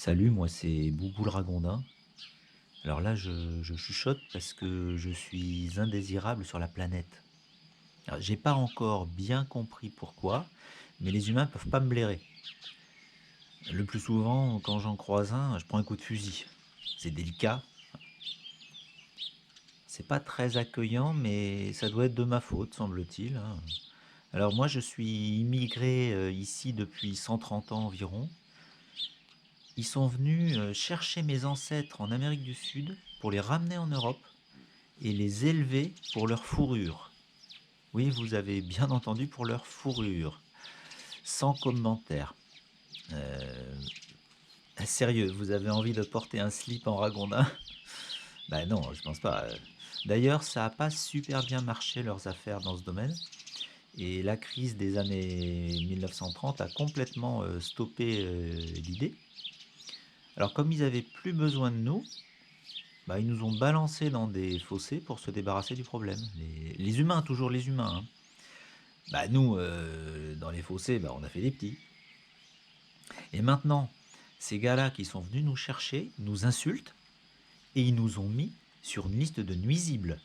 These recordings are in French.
Salut, moi c'est Boubou le ragondin. Alors là, je chuchote parce que je suis indésirable sur la planète. Alors, j'ai pas encore bien compris pourquoi, mais les humains peuvent pas me blairer. Le plus souvent, quand j'en croise un, je prends un coup de fusil. C'est délicat, c'est pas très accueillant, mais ça doit être de ma faute, semble-t-il, hein. Alors moi, je suis immigré ici depuis 130 ans environ. Ils sont venus chercher mes ancêtres en Amérique du Sud pour les ramener en Europe et les élever pour leur fourrure. Oui, vous avez bien entendu, pour leur fourrure. Sans commentaire. Euh, Sérieux, vous avez envie de porter un slip en ragondin? Ben non, je pense pas. D'ailleurs, ça n'a pas super bien marché leurs affaires dans ce domaine. Et la crise des années 1930 a complètement stoppé l'idée. Alors comme ils avaient plus besoin de nous, bah, ils nous ont balancés dans des fossés pour se débarrasser du problème. Les humains, toujours les humains, hein. Bah nous, dans les fossés, bah, on a fait des petits. Et maintenant, ces gars-là qui sont venus nous chercher, nous insultent et ils nous ont mis sur une liste de nuisibles.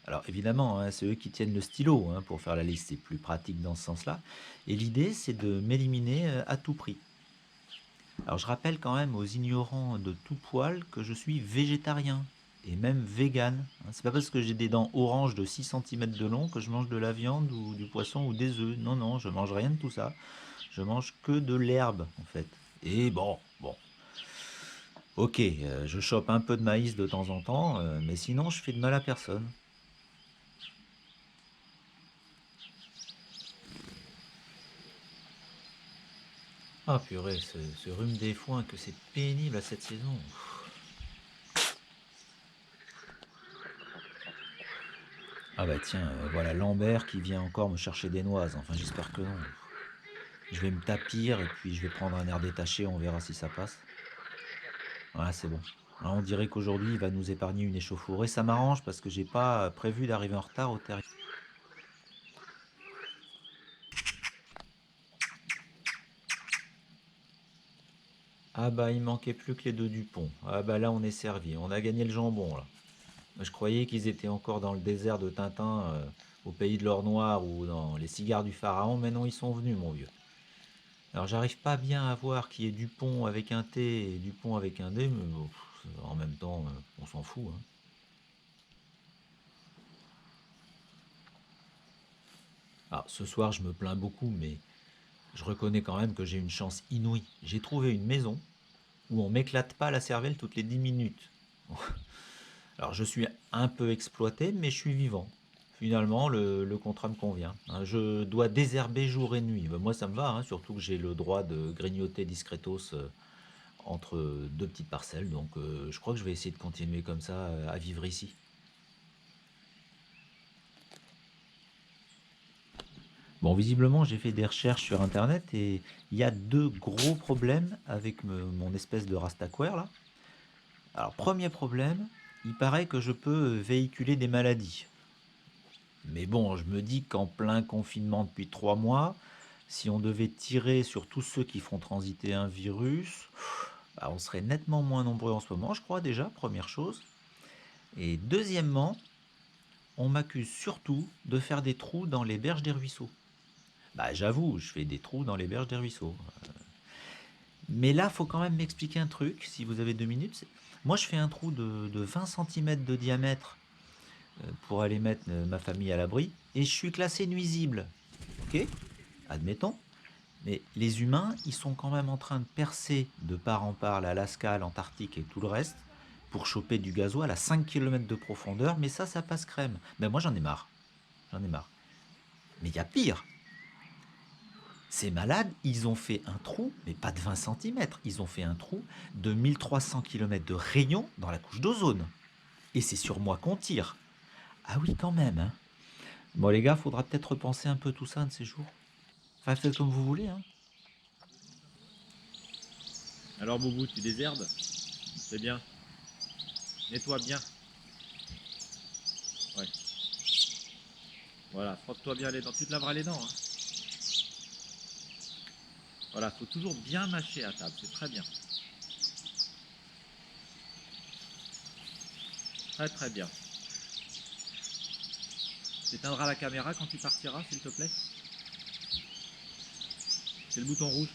Alors évidemment, hein, c'est eux qui tiennent le stylo, hein, pour faire la liste, c'est plus pratique dans ce sens-là. Et l'idée, c'est de m'éliminer à tout prix. Alors je rappelle quand même aux ignorants de tout poil que je suis végétarien et même vegan, hein. C'est pas parce que j'ai des dents oranges de 6 centimètres de long que je mange de la viande ou du poisson ou des œufs. Non, non, je mange rien de tout ça. Je mange que de l'herbe en fait. Et bon, ok, je chope un peu de maïs de temps en temps, mais sinon je fais de mal à personne. Ah purée, ce rhume des foins, que c'est pénible à cette saison. Ah bah tiens, voilà Lambert qui vient encore me chercher des noises. Enfin, j'espère que non. Je vais me tapir et puis je vais prendre un air détaché, on verra si ça passe. Voilà, c'est bon. Là, on dirait qu'aujourd'hui, il va nous épargner une échauffourée. Ça m'arrange parce que j'ai pas prévu d'arriver en retard au terrier. Ah bah, il manquait plus que les deux Dupont. Ah bah là, on est servi. On a gagné le jambon, là. Je croyais qu'ils étaient encore dans le désert de Tintin, au pays de l'or noir ou dans les cigares du pharaon, mais non, ils sont venus, mon vieux. Alors, j'arrive pas bien à voir qui est Dupont avec un T et Dupont avec un D, mais bon, en même temps, on s'en fout, hein. Alors, ce soir, je me plains beaucoup, mais je reconnais quand même que j'ai une chance inouïe. J'ai trouvé une maison où on m'éclate pas la cervelle toutes les 10 minutes. Alors je suis un peu exploité, mais je suis vivant. Finalement, le contrat me convient, hein. Je dois désherber jour et nuit. Ben, moi, ça me va, hein, surtout que j'ai le droit de grignoter discretos entre deux petites parcelles. Donc je crois que je vais essayer de continuer comme ça à vivre ici. Bon, visiblement, j'ai fait des recherches sur Internet et il y a deux gros problèmes avec mon espèce de rastaquouère là. Alors, premier problème, il paraît que je peux véhiculer des maladies. Mais bon, je me dis qu'en plein confinement depuis 3 mois, si on devait tirer sur tous ceux qui font transiter un virus, bah, on serait nettement moins nombreux en ce moment, je crois déjà, première chose. Et deuxièmement, on m'accuse surtout de faire des trous dans les berges des ruisseaux. Bah j'avoue, je fais des trous dans les berges des ruisseaux. Mais là, faut quand même m'expliquer un truc, si vous avez 2 minutes. Moi, je fais un trou de 20 centimètres de diamètre pour aller mettre ma famille à l'abri, et je suis classé nuisible. Ok, admettons. Mais les humains, ils sont quand même en train de percer de part en part l'Alaska, l'Antarctique et tout le reste pour choper du gasoil à 5 km de profondeur, mais ça passe crème. Ben moi, j'en ai marre. J'en ai marre. Mais il y a pire. Ces malades, ils ont fait un trou, mais pas de 20 centimètres. Ils ont fait un trou de 1300 km de rayon dans la couche d'ozone. Et c'est sur moi qu'on tire. Ah oui, quand même, hein. Bon, les gars, faudra peut-être repenser un peu tout ça un de ces jours. Enfin, faites comme vous voulez, hein. Alors Boubou, tu désherbes? C'est bien. Nettoie bien. Ouais. Voilà, frotte-toi bien les dents. Tu te laveras les dents, hein. Voilà, faut toujours bien mâcher à table, c'est très bien. Très très bien. Tu éteindras la caméra quand tu partiras, s'il te plaît. C'est le bouton rouge.